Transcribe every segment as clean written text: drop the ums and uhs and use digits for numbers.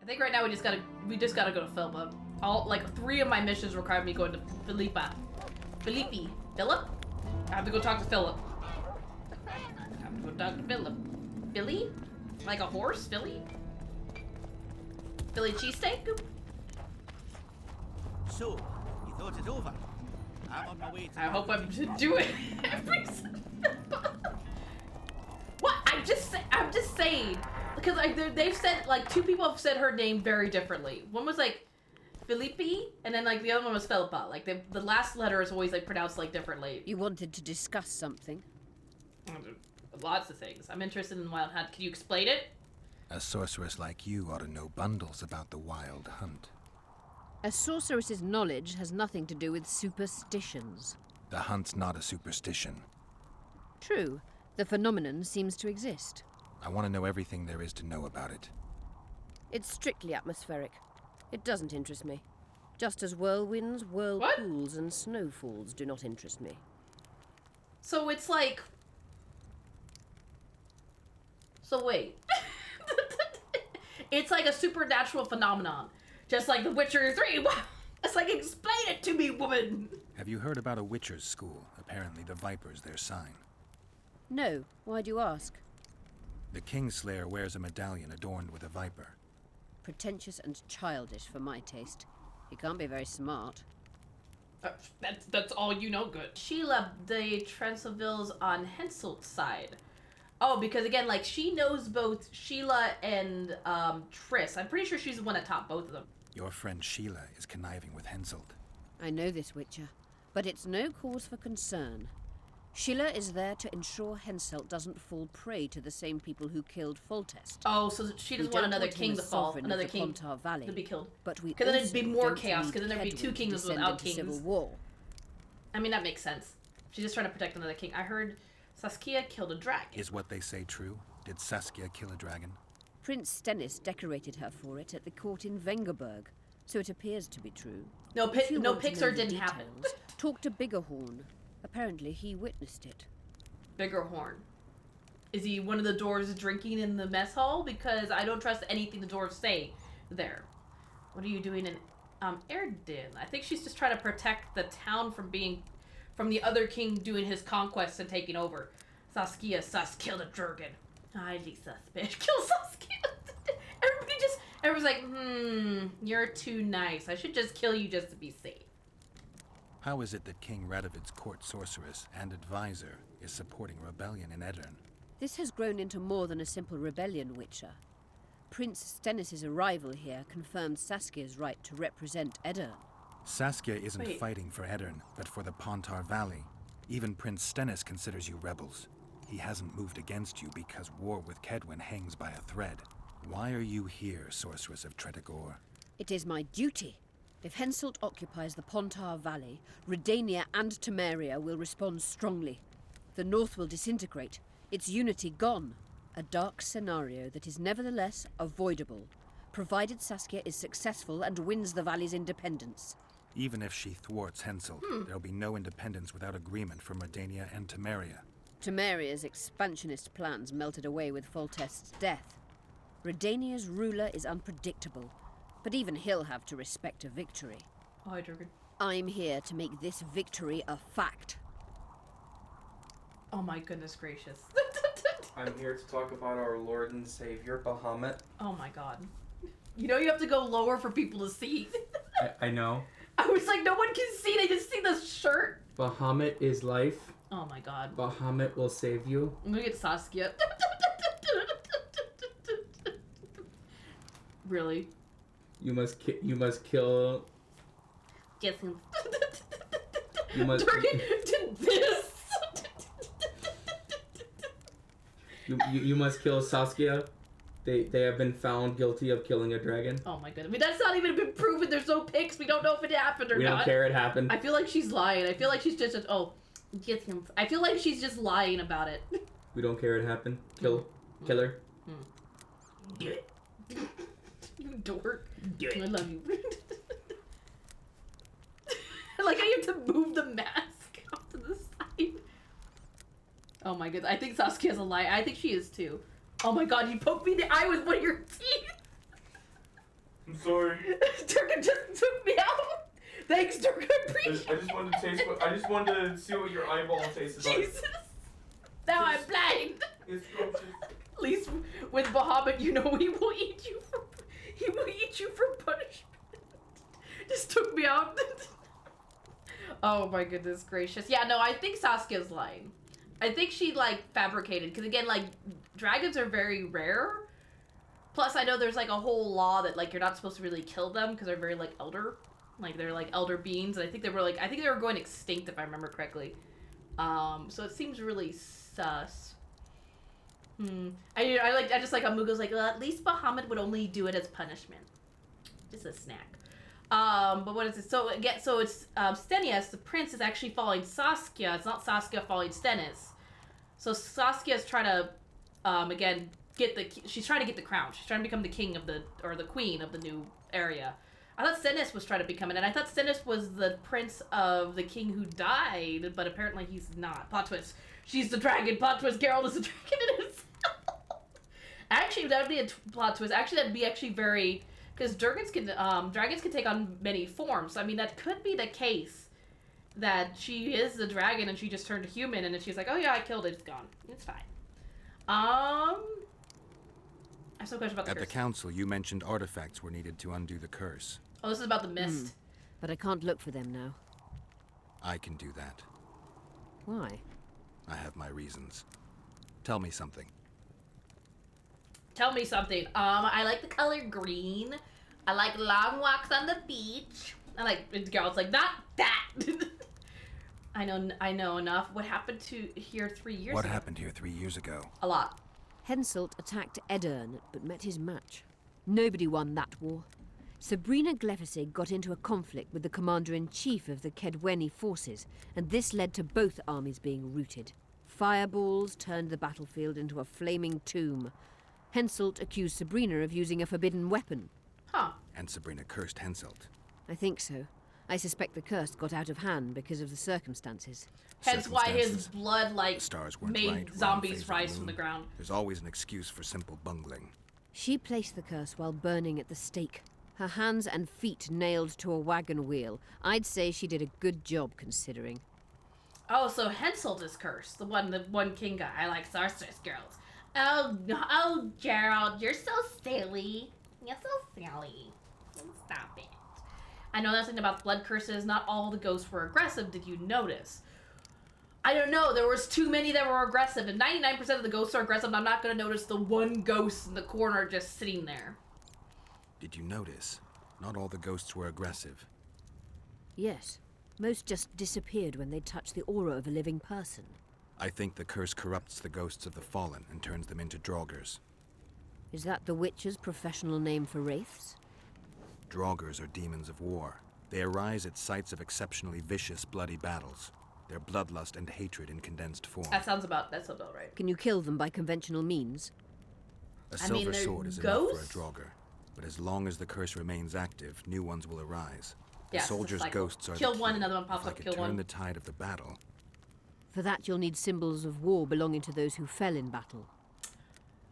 I think right now we just gotta go to Philippa. All like 3 of my missions require me going to Philippa. Philip? I have to go talk to Philip. I have to go talk to Philip. Philly? Like a horse? Philly? Philly cheesesteak? So, you thought it over? I'm on my way to... I hope I'm do it every What? I'm just saying. Because like they've said, like 2 people have said her name very differently. One was like Filippi, and then like the other one was Philippa. Like the last letter is always like pronounced like differently. You wanted to discuss something? Lots of things. I'm interested in Wild Hunt. Can you explain it? A sorceress like you ought to know bundles about the Wild Hunt. A sorceress's knowledge has nothing to do with superstitions. The hunt's not a superstition. True. The phenomenon seems to exist. I want to know everything there is to know about it. It's strictly atmospheric. It doesn't interest me. Just as whirlwinds, whirlpools, and snowfalls do not interest me. So it's like... So wait. It's like a supernatural phenomenon. Just like The Witcher 3. It's like, explain it to me, woman. Have you heard about a witcher's school? Apparently the Viper's their sign. No. Why do you ask? The Kingslayer wears a medallion adorned with a viper. Pretentious and childish for my taste. He can't be very smart. That's all you know, good. Sheila de Transylville's on Henselt's side. Oh, because again, like, she knows both Sheila and Triss. I'm pretty sure she's the one that taught both of them. Your friend Sheila is conniving with Henselt. I know this, Witcher, but it's no cause for concern. Sheila is there to ensure Henselt doesn't fall prey to the same people who killed Foltest. Oh, so she doesn't want another king to fall, another king Valley, to be killed. But we because then it'd be more don't chaos, because then there'd be 2 Kedwin kingdoms to descend without into kings. Civil war. I mean, that makes sense. She's just trying to protect another king. I heard Saskia killed a dragon. Is what they say true? Did Saskia kill a dragon? Prince Stennis decorated her for it at the court in Vengerberg, so it appears to be true. No, If you want to Pixar know the didn't happen. details, talk to Biggerhorn. Apparently he witnessed it. Biggerhorn. Is he one of the dwarves drinking in the mess hall? Because I don't trust anything the dwarves say there. What are you doing in Erdin? I think she's just trying to protect the town from the other king doing his conquests and taking over. Saskia killed a dragon. Highly suspicious. Kill Saskia. Everyone's like, you're too nice. I should just kill you just to be safe. How is it that King Radovid's court sorceress and advisor is supporting rebellion in Edirn? This has grown into more than a simple rebellion, Witcher. Prince Stennis' arrival here confirmed Saskia's right to represent Edirn. Saskia isn't fighting for Edirn, but for the Pontar Valley. Even Prince Stennis considers you rebels. He hasn't moved against you because war with Kedwin hangs by a thread. Why are you here, Sorceress of Tretogor? It is my duty. If Henselt occupies the Pontar Valley, Redania and Temeria will respond strongly. The North will disintegrate, its unity gone. A dark scenario that is nevertheless avoidable, provided Saskia is successful and wins the valley's independence. Even if she thwarts Henselt, there'll be no independence without agreement from Redania and Temeria. Temeria's expansionist plans melted away with Foltest's death. Redania's ruler is unpredictable, but even he'll have to respect a victory. Oh, hi, Durgan. I'm here to make this victory a fact. Oh my goodness gracious. I'm here to talk about our Lord and Savior, Bahamut. Oh my god. You know you have to go lower for people to see. I know. I was like, no one can see, they just see the shirt. Bahamut is life. Oh my god. Bahamut will save you. I'm gonna get Saskia. Really? You must kill. Guess him. You must. Durgan did this. You must kill Saskia. They have been found guilty of killing a dragon. Oh my goodness. I mean, that's not even been proven. There's no pics. We don't know if it happened or not. We don't care it happened. I feel like she's lying. I feel like she's just get him. I feel like she's just lying about it. We don't care it happened. Kill her. Do it. You dork. Do it. I love you. I like how you have to move the mask off to the side. Oh my goodness. I think Saskia's a liar. I think she is too. Oh my god, you poked me in the eye with one of your teeth. I'm sorry. Durgan just took me out. Thanks, Durgan. Appreciate I just wanted to taste. I just wanted to see what your eyeball tastes like. Jesus. Now I'm blind. It's scrumptious. At least with Bahamut, you know he will eat you for punishment. Just took me out. Oh my goodness gracious. Yeah, no, I think Saskia's lying. I think she like fabricated because again, like dragons are very rare. Plus, I know there's like a whole law that like you're not supposed to really kill them because they're very like elder, like they're like elder beings. And I think they were going extinct if I remember correctly. So it seems really sus. I just like how Mugo's like, well, at least Bahamut would only do it as punishment. Just a snack. But what is it? So again, so it's Stenias, the prince, is actually following Saskia. It's not Saskia following Stennis. So Saskia's trying to, again, she's trying to get the crown. She's trying to become the king of the queen of the new area. I thought Stennis was trying to become it, and I thought Stennis was the prince of the king who died, but apparently he's not. Plot twist. She's the dragon. Plot twist. Geralt is the dragon in himself. Actually, that would be a plot twist. Actually, that'd be actually very, because dragons can take on many forms. I mean, that could be the case that she is the dragon and she just turned human, and then she's like, oh yeah, I killed it. It's gone. It's fine. I have some questions about the At curse. the council, you mentioned artifacts were needed to undo the curse. Oh, this is about the mist. But I can't look for them now. I can do that. Why? I have my reasons. Tell me something. Tell me something. I like the color green. I like long walks on the beach. I like Geralt's like, not that. I know enough. What happened to here 3 years ago? What happened here 3 years ago? A lot. Henselt attacked Edern, but met his match. Nobody won that war. Sabrina Glefisig got into a conflict with the commander-in-chief of the Kedweni forces, and this led to both armies being routed. Fireballs turned the battlefield into a flaming tomb. Henselt accused Sabrina of using a forbidden weapon. Huh. And Sabrina cursed Henselt. I think so. I suspect the curse got out of hand because of the circumstances. Hence why his Circumstances. blood, like, The stars weren't made right, were in zombies favor of rise the from the moon. ground. There's always an excuse for simple bungling. She placed the curse while burning at the stake. Her hands and feet nailed to a wagon wheel. I'd say she did a good job considering. Oh, so Henselt is cursed. The one king guy. I like sorceress girls. Oh, Gerald, you're so silly. You're so silly. Stop it. I know nothing about blood curses. Not all the ghosts were aggressive. Did you notice? I don't know. There was too many that were aggressive, and 99% of the ghosts are aggressive. And I'm not going to notice the one ghost in the corner just sitting there. Did you notice? Not all the ghosts were aggressive. Yes. Most just disappeared when they touched the aura of a living person. I think the curse corrupts the ghosts of the fallen and turns them into draugrs. Is that the Witcher's professional name for wraiths? Draugrs are demons of war. They arise at sites of exceptionally vicious, bloody battles. Their bloodlust and hatred in condensed form. That sounds about right. Can you kill them by conventional means? A I mean, silver they're sword is ghosts? enough for a draugr. But as long as the curse remains active, new ones will arise. The Yeah, it's a soldiers' cycle. ghosts are Kill the one, key. another one pops If I up, could kill turn one. the tide of the battle. For that you'll need symbols of war belonging to those who fell in battle.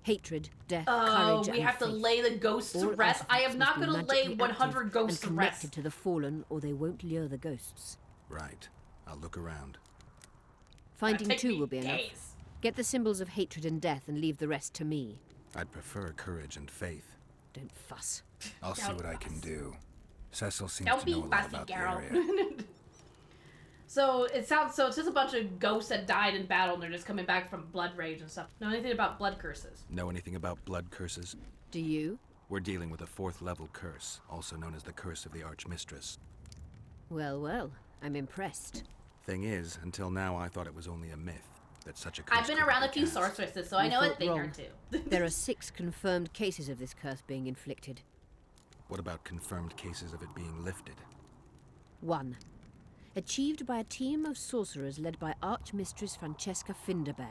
Hatred, death, Oh, courage, we and have to faith. lay the ghosts to All rest. I artifacts am must not be going to lay magically 100 active ghosts and to connected rest. to the fallen, or they won't lure the ghosts. Right. I'll look around. Finding Take two me will be enough. days. Get the symbols of hatred and death and leave the rest to me. I'd prefer courage and faith. Don't fuss. I'll see Don't what I can fuss. do. Cecil seems Don't to be know a lot fussy, about the girl. area. So it's just a bunch of ghosts that died in battle and they're just coming back from blood rage and stuff. Know anything about blood curses? Know anything about blood curses? Do you? We're dealing with a 4th level curse, also known as the Curse of the Archmistress. Well, well, I'm impressed. Thing is, until now I thought it was only a myth, that such a curse I've been could around be a few cast. sorceresses, so I You know a thought thing or wrong. two. There are 6 confirmed cases of this curse being inflicted. What about confirmed cases of it being lifted? 1. Achieved by a team of sorcerers led by Archmistress Francesca Finderbear,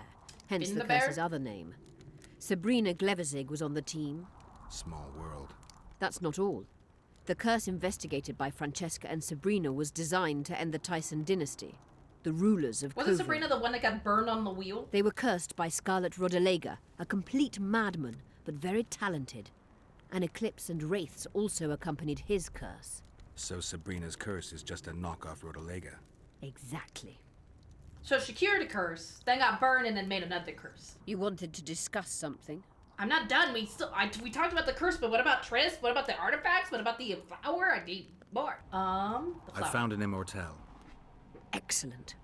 hence the Finderbear? curse's other name. Sabrina Glevizig was on the team. Small world. That's not all. The curse investigated by Francesca and Sabrina was designed to end the Tyson dynasty, the rulers of Wasn't Covert. Sabrina the one that got burned on the wheel? They were cursed by Scarlet Rodalega, a complete madman, but very talented. An eclipse and wraiths also accompanied his curse. So Sabrina's curse is just a knockoff Rodolega. Exactly. So she cured a curse, then got burned, and then made another curse. You wanted to discuss something? I'm not done. We talked about the curse, but what about Triss? What about the artifacts? What about the flower? I need more. The I flower. found an immortelle. Excellent.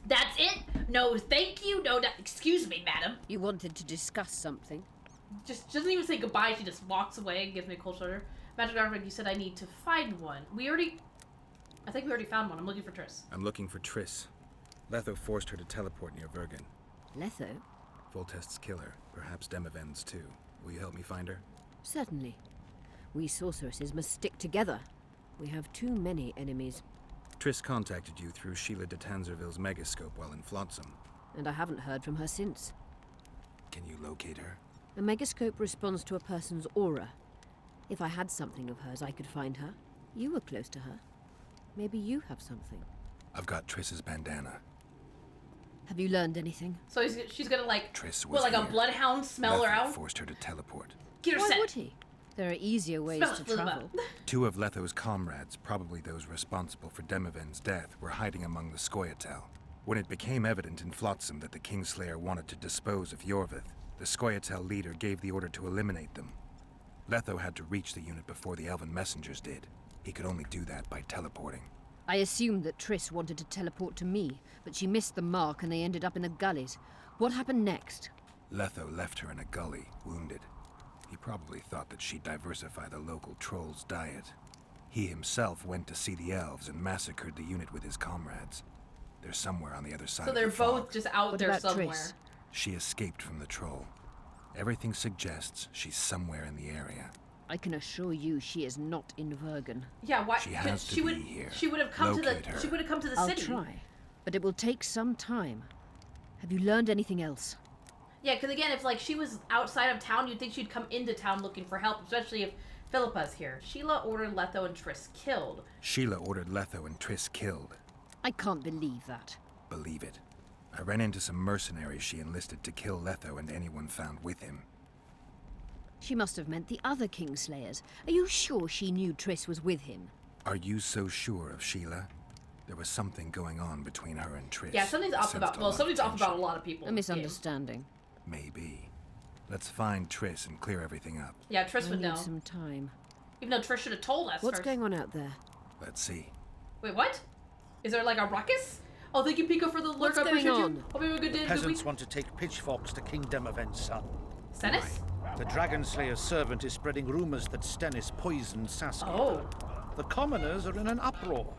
That's it? No, thank you. No, excuse me, madam. You wanted to discuss something? Just doesn't even say goodbye. She just walks away and gives me a cold shoulder. Magic artifact, you said I need to find one. I think we already found one. I'm looking for Triss. I'm looking for Triss. Letho forced her to teleport near Vergen. Letho? Voltest's killer. Perhaps Demavend's too. Will you help me find her? Certainly. We sorceresses must stick together. We have too many enemies. Triss contacted you through Sheila de Tanzerville's megascope while in Flotsam. And I haven't heard from her since. Can you locate her? A megascope responds to a person's aura. If I had something of hers, I could find her. You were close to her. Maybe you have something. I've got Triss's bandana. Have you learned anything? So she's gonna Triss was what, like a here. bloodhound smell her Letho out? forced her to teleport. Get her Why set. would he? There are easier ways Smell to it, fill them travel. up. Two of Letho's comrades, probably those responsible for Demavend's death, were hiding among the Scoia'tael. When it became evident in Flotsam that the Kingslayer wanted to dispose of Yorvith, the Scoia'tael leader gave the order to eliminate them. Letho had to reach the unit before the Elven messengers did. He could only do that by teleporting. I assumed that Triss wanted to teleport to me, but she missed the mark and they ended up in the gullies. What happened next? Letho left her in a gully, wounded. He probably thought that she'd diversify the local trolls' diet. He himself went to see the elves and massacred the unit with his comrades. They're somewhere on the other side So of they're the fog. both just out What there about somewhere. Triss? She escaped from the troll. Everything suggests she's somewhere in the area. I can assure you she is not in Vergen. Yeah, why? She has to would. be here. She would have come Locate to the. her. She would have come to the I'll city. try, but it will take some time. Have you learned anything else? Yeah, because again, if she was outside of town, you'd think she'd come into town looking for help, especially if Philippa's here. Sheila ordered Letho and Triss killed. Sheila ordered Letho and Triss killed. I can't believe that. Believe it. I ran into some mercenaries she enlisted to kill Letho and anyone found with him. She must have meant the other Kingslayers. Are you sure she knew Triss was with him? Are you so sure of Sheila? There was something going on between her and Triss. Yeah, something's I off sensed about. a Well, lot of something's off tension. about a lot of people. A in this game. misunderstanding. Maybe. Let's find Triss and clear everything up. Yeah, Triss I would need know. some time. Even though Triss should have told us What's first. going on out there? Let's see. Wait, what? Is there like a ruckus? Oh, thank you, Pico, for the lurk. What's I going appreciate on? you. Hope you have a good day. Good Peasants week. want to take pitchforks to King Demavend's son. Stennis? The Dragon Slayer's servant is spreading rumors that Stennis poisoned Saskia. Oh. The commoners are in an uproar.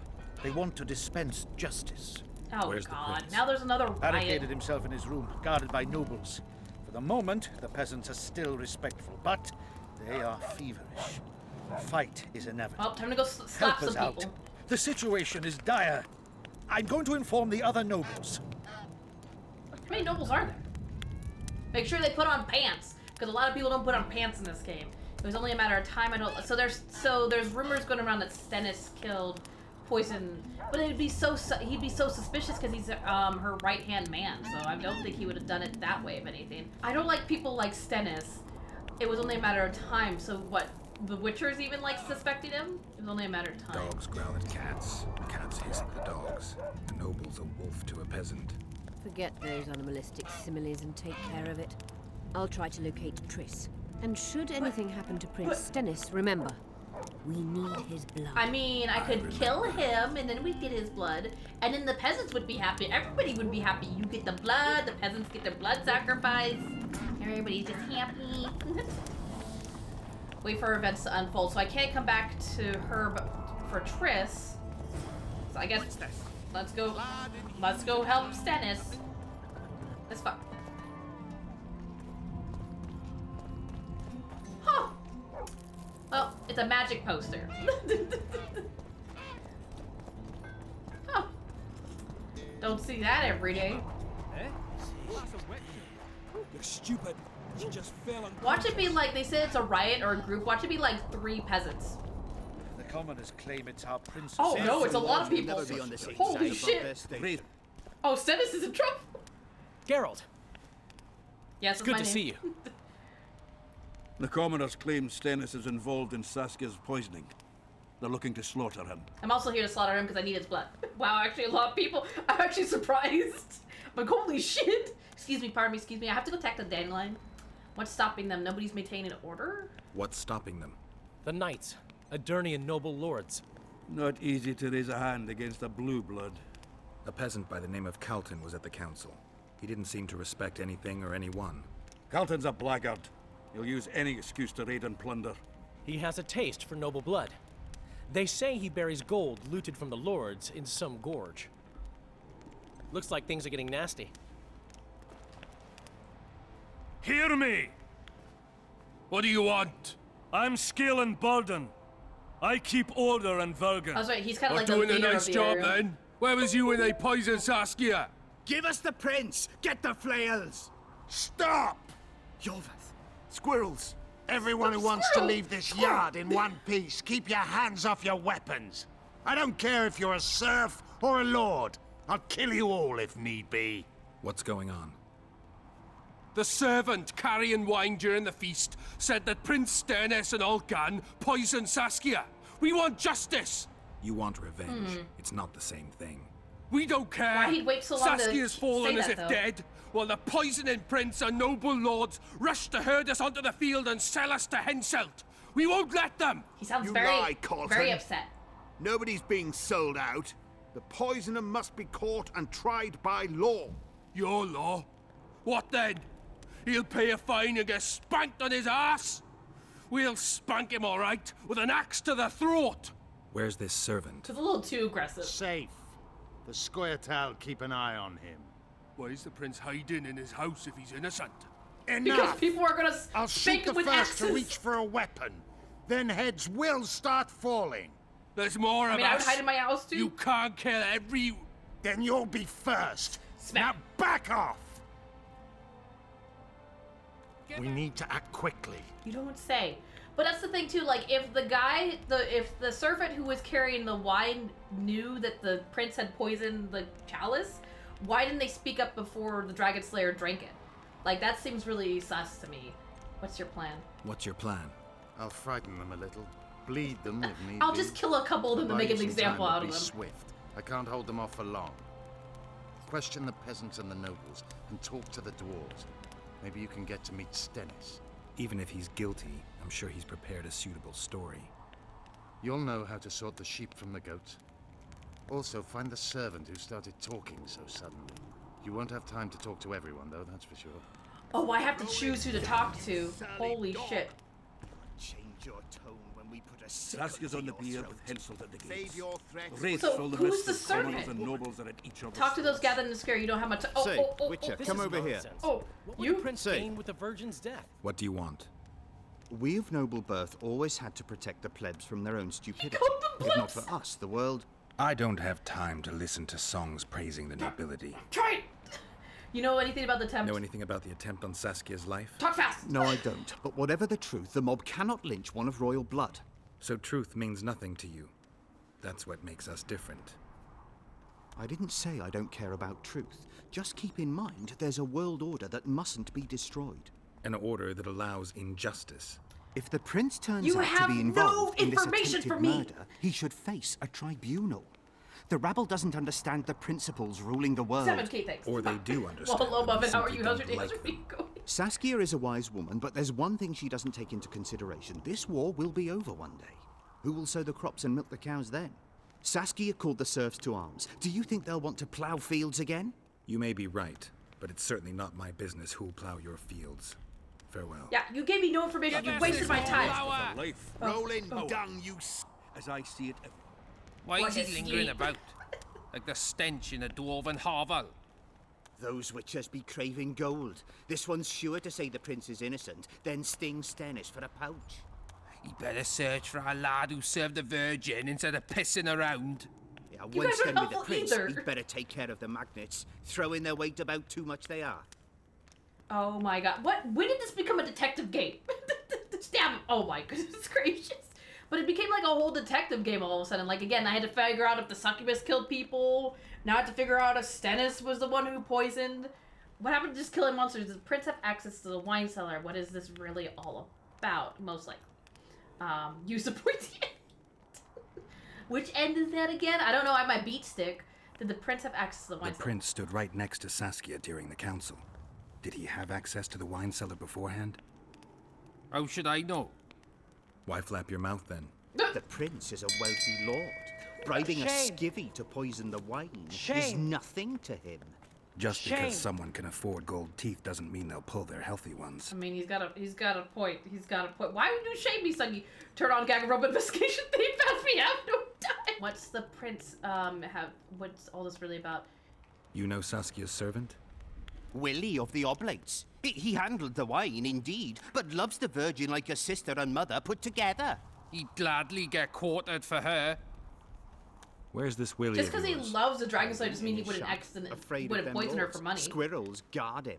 They want to dispense justice. Oh, Where's the God. prince? Now there's another riot. Barricaded himself in his room, guarded by nobles. For the moment, the peasants are still respectful, but they are feverish. A fight is inevitable. Well, time to go slap Help us some out. people. The situation is dire. I'm going to inform the other nobles. How many nobles are there? Make sure they put on pants, because a lot of people don't put on pants in this game. It was only a matter of time. So there's rumors going around that Stennis killed Poison, but he'd be so suspicious because he's her right hand man. So I don't think he would have done it that way. If anything, I don't like people like Stennis. It was only a matter of time. So what? The Witcher's even suspecting him? It was only a matter of time. Dogs growl at cats. Cats hiss at the dogs. A noble's a wolf to a peasant. Forget those animalistic similes and take care of it. I'll try to locate Triss. And should anything happen to Prince Stennis, remember, we need his blood. I mean, I could kill him, and then we'd get his blood, and then the peasants would be happy. Everybody would be happy. You get the blood, the peasants get their blood sacrifice. Everybody's just happy. Wait for events to unfold. So I can't come back to her for Triss. So I guess let's go help Stennis. That's fine. Huh. Well, it's a magic poster. Huh. Don't see that every day. You're stupid. She just fell and Watch it be like, they said it's a riot or a group. Watch it be like 3 peasants. The commoners claim it's our princess. Oh no, it's a lot of people. Never be on the same Holy side shit. of their state. Oh, Stennis is in trouble. Geralt, Yes, it's good to see you. The commoners claim Stennis is involved in Saskia's poisoning. They're looking to slaughter him. I'm also here to slaughter him because I need his blood. Wow, actually a lot of people. I'm actually surprised. I'm like, holy shit. Excuse me, pardon me, excuse me. I have to go attack the dandelion. What's stopping them? Nobody's maintaining order? What's stopping them? The knights, Adernian noble lords. Not easy to raise a hand against a blue blood. A peasant by the name of Calton was at the council. He didn't seem to respect anything or anyone. Calton's a blackguard. He'll use any excuse to raid and plunder. He has a taste for noble blood. They say he buries gold looted from the lords in some gorge. Looks like things are getting nasty. Hear me! What do you want? I'm Scalen Burden. I keep order in Vergen. I was right, he's kind of like Doing the a leader nice of the job area. then. Where was you when they poisoned Saskia? Give us the prince! Get the flails! Stop! Yorvath! Squirrels! Everyone who wants to leave this yard in one piece, keep your hands off your weapons. I don't care if you're a serf or a lord. I'll kill you all if need be. What's going on? The servant carrying wine during the feast said that Prince Stennis and Olgan poisoned Saskia. We want justice! You want revenge. It's not the same thing. We don't care. Why he'd wait so long to Saskia's fallen say as that, if though? dead, while the poisoning prince and noble lords rush to herd us onto the field and sell us to Henselt. We won't let them. He sounds You very, lie, Colton. very upset. Nobody's being sold out. The poisoner must be caught and tried by law. Your law? What then? He'll pay a fine and get spanked on his ass? We'll spank him all right, with an axe to the throat. Where's this servant? It's a little too aggressive. Safe. The Squirtal keep an eye on him. Why is the prince hiding in his house if he's innocent? Because Enough! people are gonna I'll spank shoot him the with first axes. to reach for a weapon. Then heads will start falling. There's more I of mean, I would us. hide in my house too. You can't kill every... Then you'll be first. Smack. Now back off! We need to act quickly. You don't say. But that's the thing too, like if the servant who was carrying the wine knew that the prince had poisoned the chalice, why didn't they speak up before the Dragon Slayer drank it? Like that seems really sus to me. What's your plan? What's your plan? I'll frighten them a little. Bleed them if need I'll be. just kill a couple of them to make an Buying some example time, out but of be them. Swift. I can't hold them off for long. Question the peasants and the nobles, and talk to the dwarves. Maybe you can get to meet Stennis. Even if he's guilty, I'm sure he's prepared a suitable story. You'll know how to sort the sheep from the goats. Also, find the servant who started talking so suddenly. You won't have time to talk to everyone, though, that's for sure. Oh, I have to choose who to talk to. Holy shit. Change your tone when we put a Saskia's on the beard with Henselt at the gates. Save your threats. Race So, all the who's mists the of commoners servant? and nobles are at each other's Talk to those throats. gathered in the square. You don't have much. Oh, Say, oh, oh, Witcher, This come is over here. nonsense. oh, What you? would Prince Say. gain with the virgin's death? What do you want? We of noble birth always had to protect the plebs from their own stupidity. called them If not plebs. for us, the world... I don't have time to listen to songs praising the nobility. Try it. You know anything about the attempt? Know anything about the attempt on Saskia's life? Talk fast. No, I don't. But whatever the truth, the mob cannot lynch one of royal blood. So truth means nothing to you. That's what makes us different. I didn't say I don't care about truth. Just keep in mind there's a world order that mustn't be destroyed. An order that allows injustice. If the prince turns You out to have be no involved in this information attempted for me. murder, he should face a tribunal. The rabble doesn't understand the principles ruling the world. 7K, thanks. Or they do understand. Well, hello, but Muffin. How are simply you? How's your don't day? How's your like week them. going? Saskia is a wise woman, but there's one thing she doesn't take into consideration. This war will be over one day. Who will sow the crops and milk the cows then? Saskia called the serfs to arms. Do you think they'll want to plough fields again? You may be right, but it's certainly not my business who'll plow your fields. Farewell. Yeah, you gave me no information. You wasted my time. For life. Roll in, dung, you As I see it, Why What is he is lingering he? about? Like the stench in a dwarven hovel. Those witchers be craving gold. This one's sure to say the prince is innocent, then sting Stennis for a pouch. He better search for a lad who served the Virgin instead of pissing around. Yeah, You once guys aren't done with the helpful prince, either. he'd better take care of the magnets. Throwing their weight about too much they are. Oh my god. What? When did this become a detective game? Stab him. Oh my goodness gracious. But it became like a whole detective game all of a sudden. Like, again, I had to figure out if the succubus killed people. Now I have to figure out if Stennis was the one who poisoned. What happened to just killing monsters? Does the prince have access to the wine cellar? What is this really all about, most likely. Use the pointy end. Which end is that again? I don't know. I have my beat stick. Did the prince have access to the wine cellar? The prince stood right next to Saskia during the council. Did he have access to the wine cellar beforehand? How should I know? Why flap your mouth then? The prince is a wealthy lord. Bribing a skivvy to poison the wine is nothing to him. Just because someone can afford gold teeth doesn't mean they'll pull their healthy ones. I mean, he's got a point. He's got a point. Why would you shame me, Sunny? Turn on gag robot investigation theme fast. We have no time. What's the prince what's all this really about? You know Saskia's servant? Willie of the Oblates. He handled the wine, indeed, but loves the virgin like a sister and mother put together. He'd gladly get quartered for her. Where's this Willie? Just because he loves the dragon slayer doesn't mean he wouldn't poison her for money. Squirrels guard him.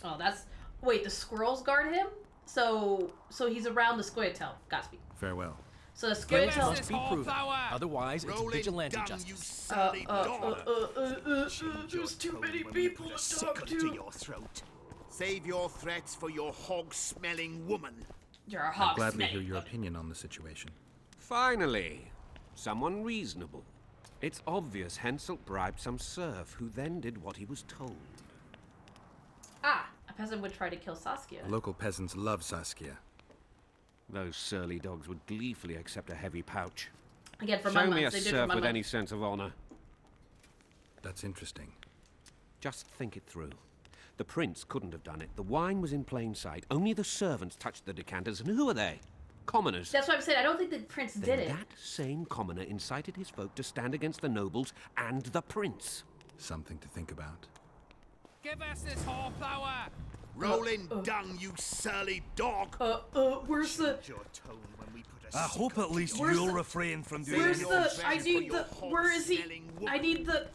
Oh, that's... Wait, the squirrels guard him? So he's around the Squirtle. Gotta be. Farewell. So the Killings Squirtle... must be proven. Otherwise, it's vigilante justice. There's too many people to talk to. Your throat. Save your threats for your hog-smelling woman. You're a I'd hog gladly hear snake. your opinion on the situation. Finally, someone reasonable. It's obvious Henselt bribed some serf who then did what he was told. Ah, a peasant would try to kill Saskia. Local peasants love Saskia. Those surly dogs would gleefully accept a heavy pouch. Again, for Show my me a months. They did for serf my with months. any sense of honor. That's interesting. Just think it through. The prince couldn't have done it. The wine was in plain sight. Only the servants touched the decanters, and who are they? Commoners. That's what I'm saying. I don't think the prince did Then it. that same commoner incited his folk to stand against the nobles and the prince. Something to think about. Give us this whoreflower! Rolling dung, you surly dog! Where's the... Your tone when we put a I hope at least Where's you'll the- refrain from doing Where's your the... I need the... Where is he? hog-smelling I need the...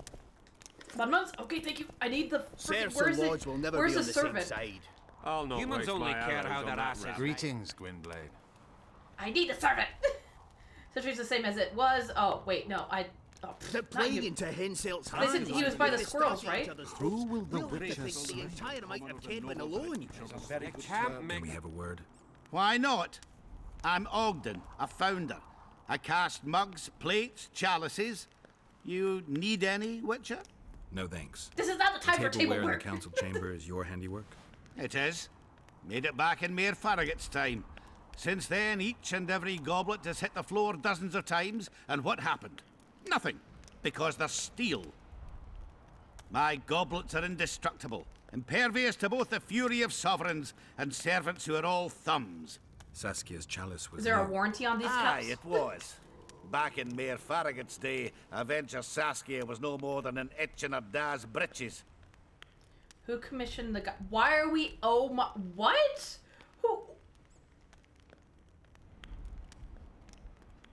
Months? Okay, thank you. I need the... Serfs Where's and it? lords will never Where's be on the the servant? same side. I'll not Humans only care how that ass is. Greetings, Gwynblade. I need the servant. Situation's the same as it was. Oh, wait, no. They're not you. playing into Henselt's This is- hands. he was by the If they squirrels, start right? each other's Who throats, will the we'll have to witches think the slay? entire amount of Kedwin alone. Can't Can we have a word? Why not? I'm Ogden, a founder. I cast mugs, plates, chalices. You need any, Witcher? No thanks. This is not the time for Tableware in the tableware. council chamber is your handiwork? It is. Made it back in Mayor Farragut's time. Since then, each and every goblet has hit the floor dozens of times, and what happened? Nothing, because they're steel. My goblets are indestructible, impervious to both the fury of sovereigns and servants who are all thumbs. Saskia's chalice was Is there a new. warranty on these Aye, cups? it was. Back in Mayor Farragut's day, a venture Saskia was no more than an itch in her da's breeches. Who commissioned the... Why are we... Oh my... What? Who...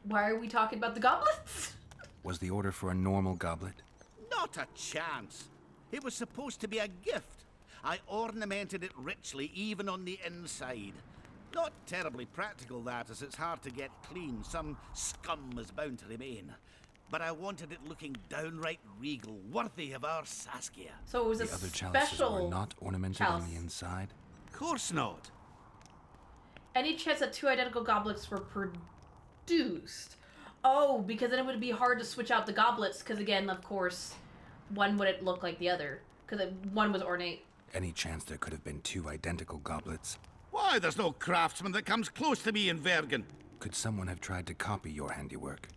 Why are we talking about the goblets? Was the order for a normal goblet? Not a chance. It was supposed to be a gift. I ornamented it richly, even on the inside. Not terribly practical, that, as it's hard to get clean. Some scum is bound to remain. But I wanted it looking downright regal, worthy of our Saskia. So it was The a other chalices special... were not ornamented chalice. on the inside? Of course not. Any chance that two identical goblets were produced? Oh, because then it would be hard to switch out the goblets, because again, of course, one wouldn't look like the other, because one was ornate. Any chance there could have been two identical goblets? Why, there's no craftsman that comes close to me in Vergen. Could someone have tried to copy your handiwork?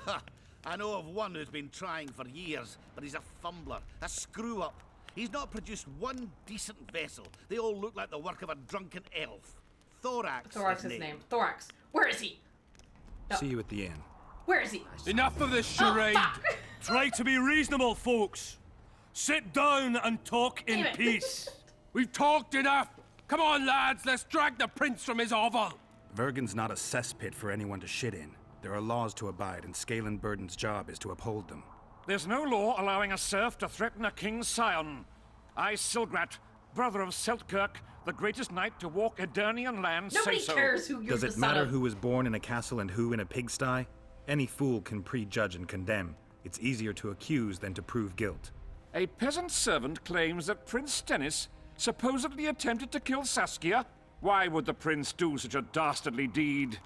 Ha! I know of one who's been trying for years, but he's a fumbler, a screw-up. He's not produced one decent vessel. They all look like the work of a drunken elf. Thorax. Thorax is name. Thorax. Where is he? No. See you at the inn. Where is he? Enough of this Oh, charade! fuck. Try to be reasonable, folks. Sit down and talk in Damn it. peace. We've talked enough! Come on, lads, let's drag the prince from his hovel! Vergen's not a cesspit for anyone to shit in. There are laws to abide, and Scalen Burden's job is to uphold them. There's no law allowing a serf to threaten a king's scion. I, Silgrat, brother of Seltkirk, the greatest knight to walk Edirnian land, Nobody say so. cares who you're Does the it son matter of. who was born in a castle and who in a pigsty? Any fool can prejudge and condemn. It's easier to accuse than to prove guilt. A peasant servant claims that Prince Stennis supposedly attempted to kill Saskia? Why would the prince do such a dastardly deed?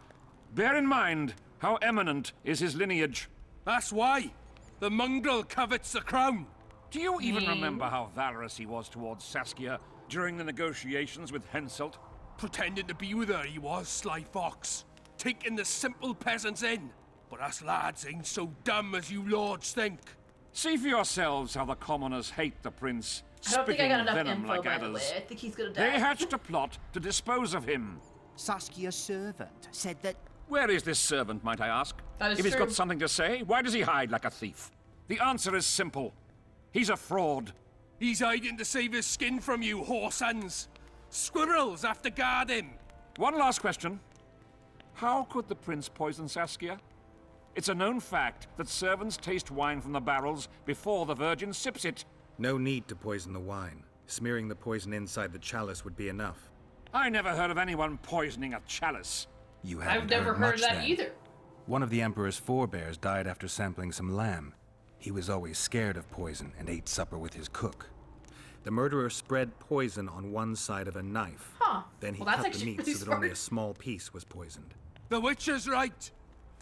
Bear in mind how eminent is his lineage. That's why. The mongrel covets the crown. Do you even remember how valorous he was towards Saskia during the negotiations with Henselt? Pretending to be with her he was, sly fox. Taking the simple peasants in. But us lads ain't so dumb as you lords think. See for yourselves how the commoners hate the prince, I don't think I got enough venom info, like by the adders. way. I think he's gonna die. They hatched a plot to dispose of him. Saskia's servant said that... Where is this servant, might I ask? That is If he's true. got something to say, why does he hide like a thief? The answer is simple. He's a fraud. He's hiding to save his skin from you, whoresons. Squirrels have to guard him. One last question. How could the prince poison Saskia? It's a known fact that servants taste wine from the barrels before the virgin sips it. No need to poison the wine. Smearing the poison inside the chalice would be enough. I never heard of anyone poisoning a chalice. You haven't I've never heard much of that then. either. One of the Emperor's forebears died after sampling some lamb. He was always scared of poison and ate supper with his cook. The murderer spread poison on one side of a knife. Huh. Then he Well, that's cut the actually meat pretty so that only a smart. small piece was poisoned. The witch is right.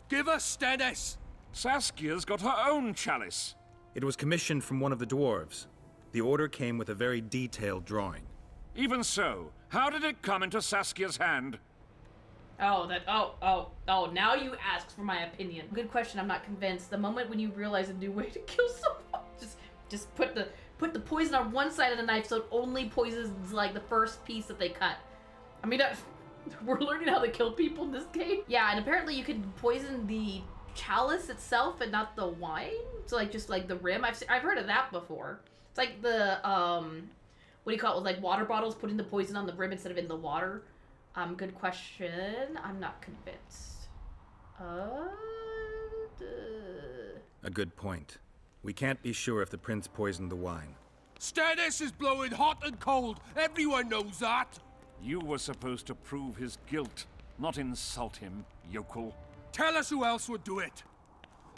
Give us Stennis. Saskia's got her own chalice. It was commissioned from one of the dwarves. The order came with a very detailed drawing. Even so, how did it come into Saskia's hand? Oh, now you ask for my opinion. Good question, I'm not convinced. The moment when you realize a new way to kill someone, just put the poison on one side of the knife so it only poisons like the first piece that they cut. I mean, we're learning how to kill people in this game. Yeah, and apparently you can poison the chalice itself and not the wine. So like just like the rim. I've heard of that before. It's like the what do you call it? With like water bottles, putting the poison on the rim instead of in the water. Good question. I'm not convinced. A good point. We can't be sure if the prince poisoned the wine. Stennis is blowing hot and cold. Everyone knows that. You were supposed to prove his guilt, not insult him, yokel. Tell us who else would do it.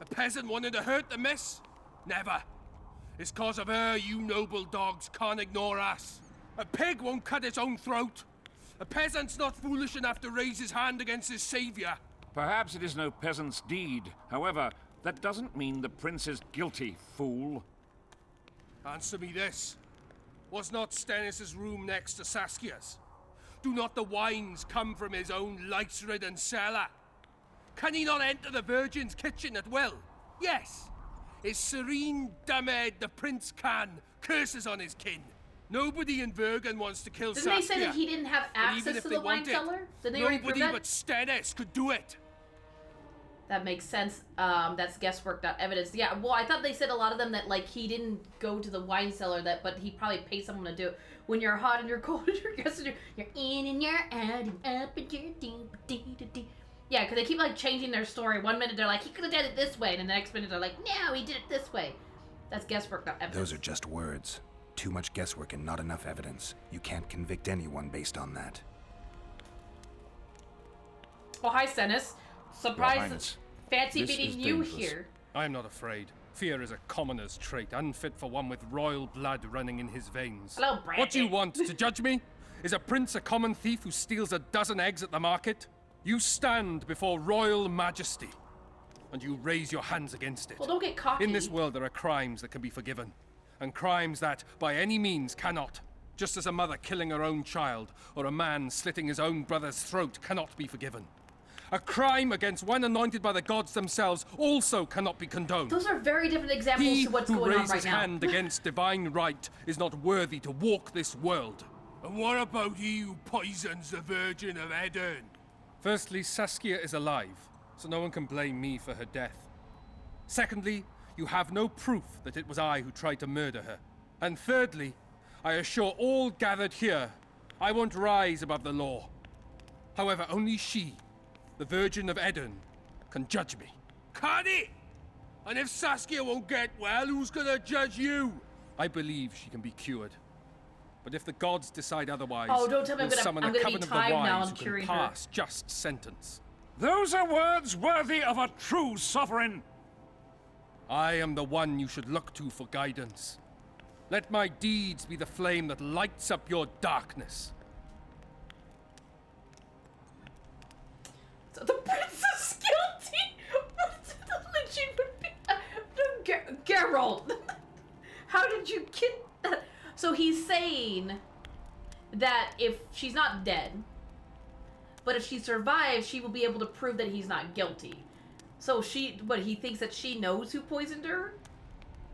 A peasant wanting to hurt the miss? Never. It's cause of her you noble dogs can't ignore us. A pig won't cut its own throat. A peasant's not foolish enough to raise his hand against his savior. Perhaps it is no peasant's deed. However, that doesn't mean the prince is guilty, fool. Answer me this. Was not Stennis's room next to Saskia's? Do not the wines come from his own lice-ridden cellar? Can he not enter the Virgin's kitchen at will? Yes. His serene dumbhead the prince can. Curses on his kin. Nobody in Vergen wants to kill Didn't Saskia. they say that he didn't have But even access if to they the wine wanted, cellar? Did they already prove nobody that? but Stennis could do it. That makes sense. That's guesswork, not evidence. Yeah, well, I thought they said a lot of them that, like, he didn't go to the wine cellar, but he probably paid someone to do it. When you're hot and you're cold and you're guessing, you're in and you're out and up and you're dee. Yeah, because they keep, like, changing their story. One minute they're like, he could have done it this way, and then the next minute they're like, no, he did it this way. That's guesswork, not evidence. Those are just words. Too much guesswork and not enough evidence. You can't convict anyone based on that. Oh, hi, Stennis. Surprised Highness, fancy this meeting is you dangerous. here. I am not afraid. Fear is a commoner's trait, unfit for one with royal blood running in his veins. Hello, Brandon. What do you want, to judge me? Is a prince a common thief who steals a dozen eggs at the market? You stand before royal majesty, and you raise your hands against it. Well, don't get cocky. In this world, there are crimes that can be forgiven, and crimes that, by any means, cannot. Just as a mother killing her own child, or a man slitting his own brother's throat cannot be forgiven. A crime against one anointed by the gods themselves also cannot be condoned. Those are very different examples He to what's who going on raises right now. hand against divine right is not worthy to walk this world. And what about he who poisons the Virgin of Edern? Firstly, Saskia is alive, so no one can blame me for her death. Secondly, you have no proof that it was I who tried to murder her. And thirdly, I assure all gathered here, I won't rise above the law. However, only she, the Virgin of Edern, can judge me. Can he? And if Saskia won't get well, who's gonna judge you? I believe she can be cured. But if the gods decide otherwise, Oh, don't tell me we'll summon I'm a gonna be coven of the timed now wise on who curing can her. pass just sentence. Those are words worthy of a true sovereign. I am the one you should look to for guidance. Let my deeds be the flame that lights up your darkness. So the prince is guilty? What the lynching would be? Geralt! How did you get that? So he's saying that if she's not dead, but if she survives, she will be able to prove that he's not guilty. So he thinks that she knows who poisoned her?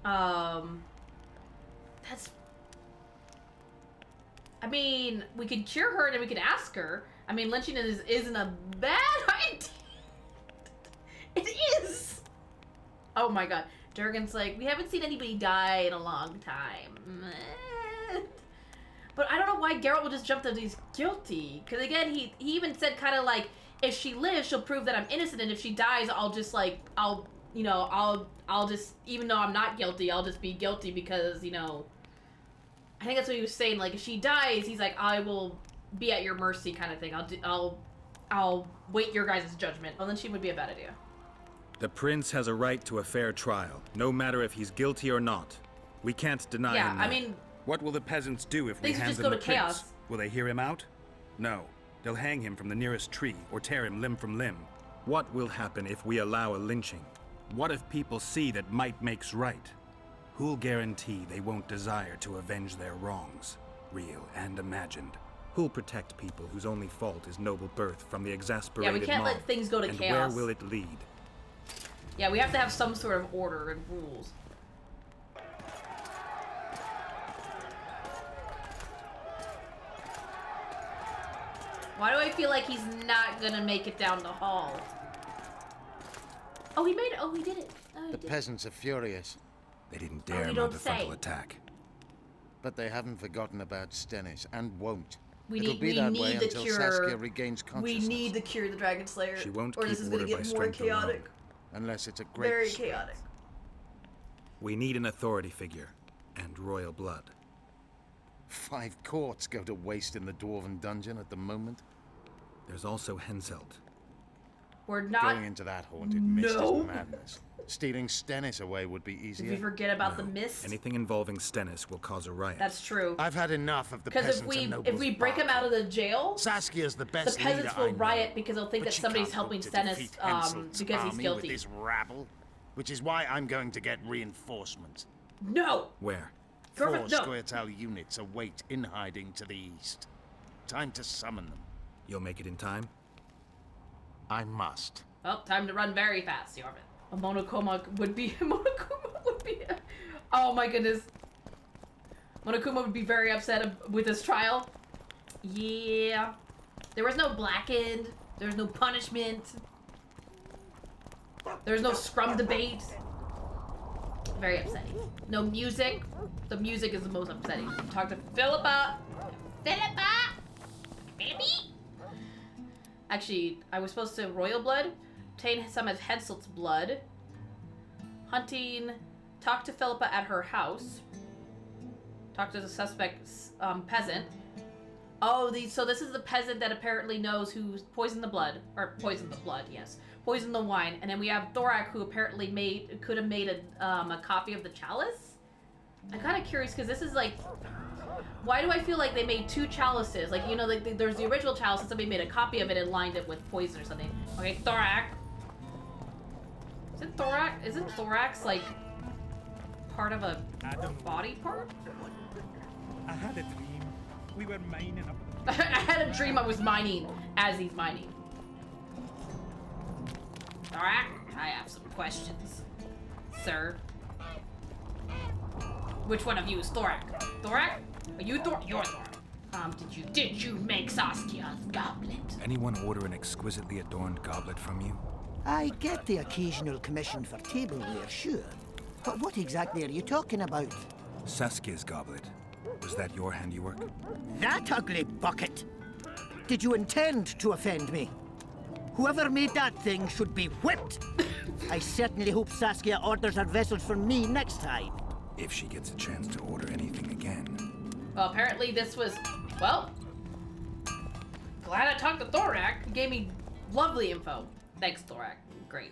That's... I mean, we could cure her and we could ask her. I mean, lynching isn't a bad idea. It is! Oh my god. Durgan's like, we haven't seen anybody die in a long time. But I don't know why Geralt would just jump that he's guilty. Because again, he even said kind of like, if she lives, she'll prove that I'm innocent. And if she dies, I'll just like, I'll just, even though I'm not guilty, I'll just be guilty because, you know, I think that's what he was saying. Like, if she dies, he's like, I will be at your mercy kind of thing. I'll wait your guys' judgment. Well, then she would be a bad idea. The prince has a right to a fair trial, no matter if he's guilty or not. We can't deny him that. I mean... What will the peasants do if we things hand just them go the to prince? chaos. Will they hear him out? No. They'll hang him from the nearest tree or tear him limb from limb. What will happen if we allow a lynching? What if people see that might makes right? Who'll guarantee they won't desire to avenge their wrongs, real and imagined? Who'll protect people whose only fault is noble birth from the exasperated Yeah, we can't mob? let things go to and chaos. where will it lead? Yeah, we have to have some sort of order and rules. Why do I feel like he's not gonna make it down the hall? Oh, he made it. Oh, he did it. Oh, he The did. peasants are furious. They didn't Oh, dare you mount don't a frontal say. attack. But they haven't forgotten about Stennis, and won't. We It'll need, be we that need way the until cure. Saskia regains We consciousness. need to cure the Dragon Slayer. She won't or keep this is gonna order by get more strength alone. chaotic. Unless it's a great Very strength. chaotic. We need an authority figure and royal blood. 5 courts go to waste in the Dwarven dungeon at the moment. There's also Henselt. We're not. Going into that haunted mist No. is madness. Stealing Stennis away would be Did easier. we forget about the mist? Anything involving Stennis will cause a riot. That's true. I've had enough of the Because peasants and nobles. if we break him out of the jail, Saskia's the best the peasants leader will I know. riot because they'll think But that she somebody's can't helping hope to Stennis defeat Henselt's because he's army guilty. with this rabble, which is why I'm going to get reinforcements. No. Where? 4 No. Squirtal units await in hiding to the east. Time to summon them. You'll make it in time? I must. Well, time to run very fast, Jorvin. A Monokuma would be. Oh my goodness. Monokuma would be very upset with this trial. Yeah. There was no blackened. There was no punishment. There was no scrum debate. Very upsetting. No music. The music is the most upsetting. Talk to Philippa. Philippa! Baby! Actually, I was supposed to royal blood. Obtain some of Henselt's blood. Hunting. Talk to Philippa at her house. Talk to the suspect peasant. Oh, so this is the peasant that apparently knows who poisoned the blood. Or poisoned the blood, yes. Poisoned the wine. And then we have Thorak, who apparently could have made a copy of the chalice. I'm kind of curious because this is like... Why do I feel like they made 2 chalices? Like, you know, like there's the original chalice and somebody made a copy of it and lined it with poison or something. Okay, Thorak. Is it Thorak? Isn't Thorax like part of a body part? I had a dream. We were mining up. I had a dream I was mining as he's mining. Thorak, I have some questions, sir. Which one of you is Thorak? Thorak? Are you Thorak? You're Thorak. Did you make Saskia's goblet? Anyone order an exquisitely adorned goblet from you? I get the occasional commission for tableware, sure. But what exactly are you talking about? Saskia's goblet. Was that your handiwork? That ugly bucket! Did you intend to offend me? Whoever made that thing should be whipped! I certainly hope Saskia orders her vessels from me next time. If she gets a chance to order anything again. Well, apparently this was... Well... Glad I talked to Thorak. He gave me lovely info. Thanks, Thorak. Great.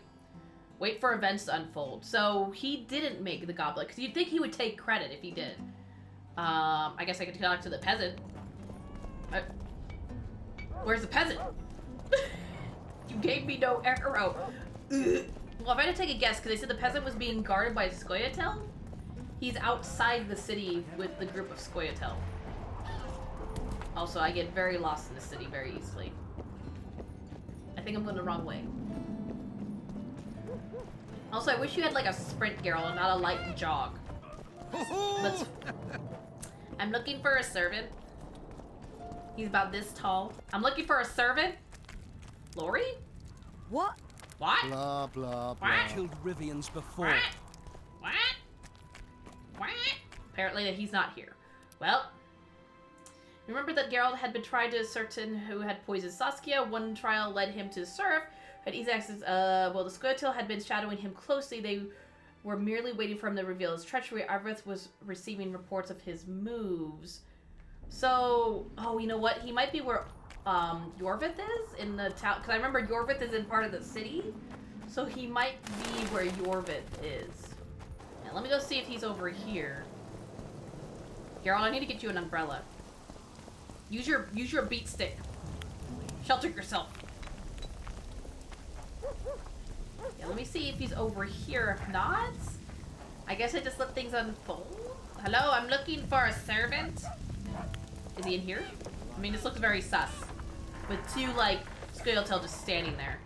Wait for events to unfold. So, he didn't make the goblet, because you'd think he would take credit if he did. I guess I could talk to the peasant. Where's the peasant? You gave me no arrow. Ugh. Well, if I had to take a guess, because they said the peasant was being guarded by Scoia'tael, he's outside the city with the group of Scoia'tael. Also, I get very lost in the city very easily. I think I'm going the wrong way. Also, I wish you had like a sprint, Geralt, and not a light jog. I'm looking for a servant. He's about this tall. I'm looking for a servant. Lori? What? What? Blah, blah, blah. What? Killed Rivians before. What? What? What? Apparently that he's not here. Well, remember that Geralt had been trying to ascertain who had poisoned Saskia. One trial led him to serve. But well, the Scoia'tael had been shadowing him closely. They were merely waiting for him to reveal his treachery. Arvith was receiving reports of his moves. So, oh, you know what? He might be where Yorvith is in the town. Because I remember Yorvith is in part of the city. So he might be where Yorvith is. Now, let me go see if he's over here. Geralt, I need to get you an umbrella. Use your beat stick. Shelter yourself. Yeah, let me see if he's over here. If not, I guess I just let things unfold. Hello, I'm looking for a servant. Is he in here? I mean, this looks very sus. With two, like, Scoia'tael just standing there.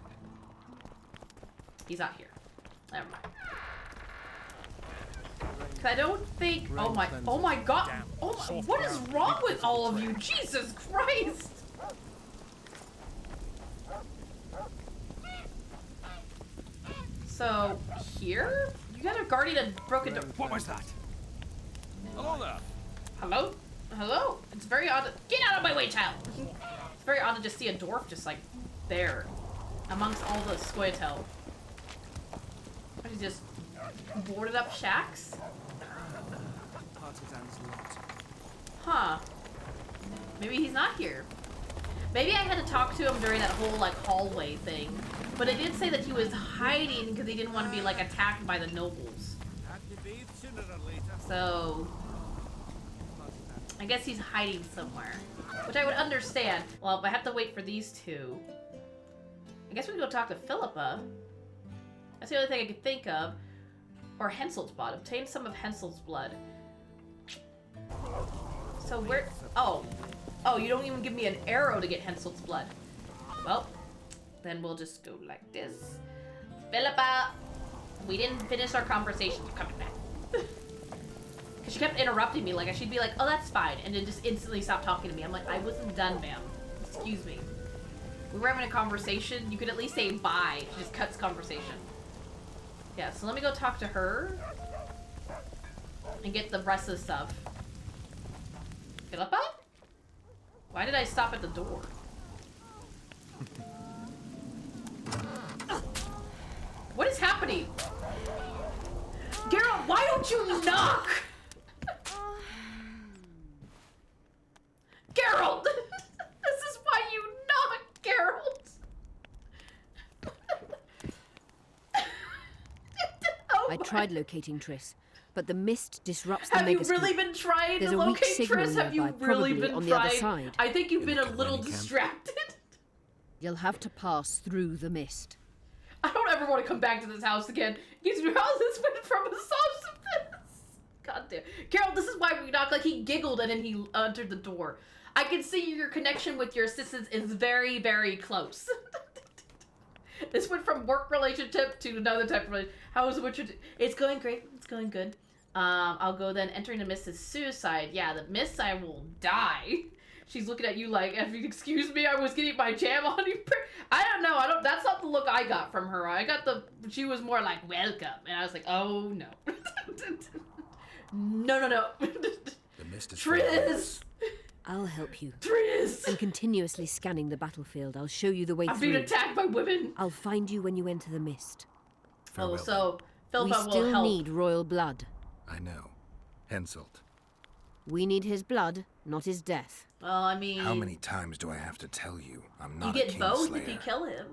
He's not here. Never mind. Cause I don't think. Oh my god. Oh my, what is wrong with all of you? Jesus Christ! So here, you got a guardian a broken door. What was that? Hello there. Hello? Hello? It's very odd to— Get out of my way, child! It's very odd to just see a dwarf just like there amongst all the Scoia'tael. What, he just boarded up shacks? Huh. Maybe he's not here. Maybe I had to talk to him during that whole like hallway thing. But it did say that he was hiding because he didn't want to be like attacked by the nobles. So I guess he's hiding somewhere, which I would understand. Well, I have to wait for these two. I guess we can go talk to Philippa. That's the only thing I could think of. Or Henselt's blood. Obtain some of Henselt's blood. So where? Oh, you don't even give me an arrow to get Henselt's blood. Well, then we'll just go like this. Philippa, we didn't finish our conversation. You're coming back. Because she kept interrupting me. Like, she'd be like, oh, that's fine. And then just instantly stop talking to me. I'm like, I wasn't done, ma'am. Excuse me. We were having a conversation. You could at least say bye. She just cuts conversation. Yeah, so let me go talk to her. And get the rest of the stuff. Philippa? Why did I stop at the door? What is happening? Geralt, why don't you knock? Geralt! This is why you knock, Geralt! I tried locating Triss, but the mist disrupts the Have you megascope. really been trying There's to a weak locate signal Triss? Have you nearby, really probably been on the other trying? side. I think you've been a little distracted. You'll have to pass through the mist. I don't ever want to come back to this house again. Gives me how this went from a sauce of this. God damn. Geralt, this is why we knock. Like, he giggled and then he entered the door. I can see your connection with your assistants is very, very close. This went from work relationship to another type of relationship. How is Witcher? It's going great. It's going good. I'll go then. Entering the mist is suicide. Yeah, the mist I will die. She's looking at you like, excuse me, I was getting my jam on you. I don't know. That's not the look I got from her. I got she was more like, welcome. And I was like, oh, no. No. The mist is Triss! I'll help you. Triss! I'm continuously scanning the battlefield. I'll show you the way I'm through. being attacked by women. I'll find you when you enter the mist. Oh, so Philippa we will still help. need royal blood. I know. Henselt. We need his blood, not his death. Well, I mean... How many times do I have to tell you I'm not you a get both Kingslayer? if you kill him.